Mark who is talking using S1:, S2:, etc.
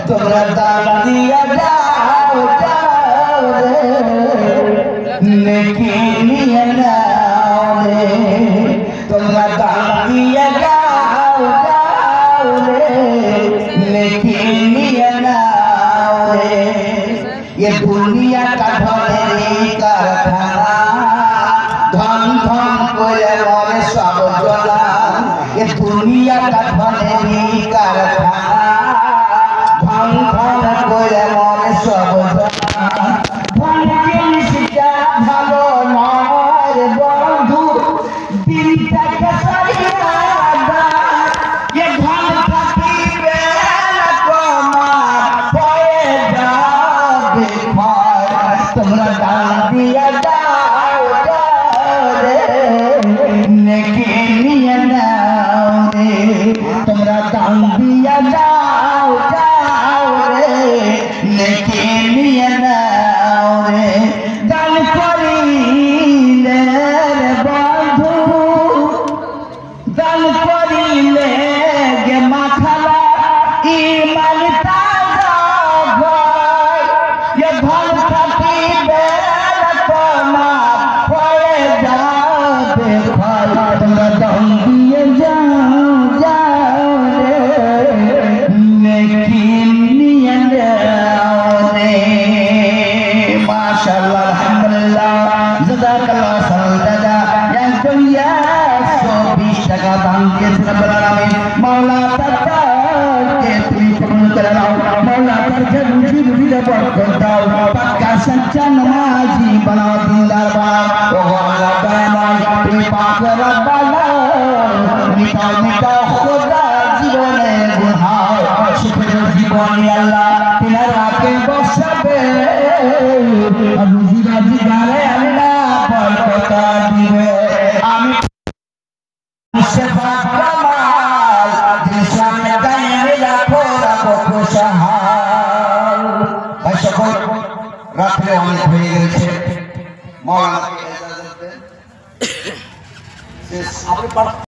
S1: তোমরা দান দিয়া যাও যাও রে নেকি নিয়ে নাও রে তোমরা দান দিয়া যাও যাও রে নেকি নিয়ে নাও রে ये दुनिया का धनेरी कारखाना धन धन करे मरे सब जना ये दुनिया का धनेरी कारखाना धन धन करे मरे सब जना धन जिनिसटा भालो नय बंधु दिलटा केसरिया ये धन থাকিবে না তোমার পয়ে যাবে তোমরা দান দিয়া যাও যাও রে নেকি নিয়ে নাও রে তোমরা দান দিয়া যাও যাও রে নেকি নিয়ে নাও রে দান করিলে রে বন্ধু দান করিলে গে মাথালা ইমান তাজা হয় ये धन থাকিবে না তোমার পড়ে যাবে ফল তোমরা দান দিয়ে যাও যাও রে নেকি নিয়ে নাও রে মাশাআল্লাহ আলহামদুলিল্লাহ জাযাকাল্লাহ খাইরান দাদা একজন 120 টাকা দান দিয়েছেন রব্বুল আলামিন মাওলা তাআলাকে তুমি কবুল করে নাও মাওলা তাআলাকে রুজি রুজিতে বরকত দাও পাক্কা সচ্চা নামাজি বানাও দিনদার বানাও ও আল্লাহ দয়াময় তুমি পাক রব্বানা মিটাও মিটাও খোদা জীবনের গুনাহ সুখের জীবন আল্লাহ তিনারাকে বসাবে রুজি রাজি গারে আল্লাহ বরকত দিবে আমি শেফাত কামাল দিল সামনে গায়ে রাখো রাখো খুশহাল ভাই সকল রাত্রে অনেক হয়ে গেছে মওলানা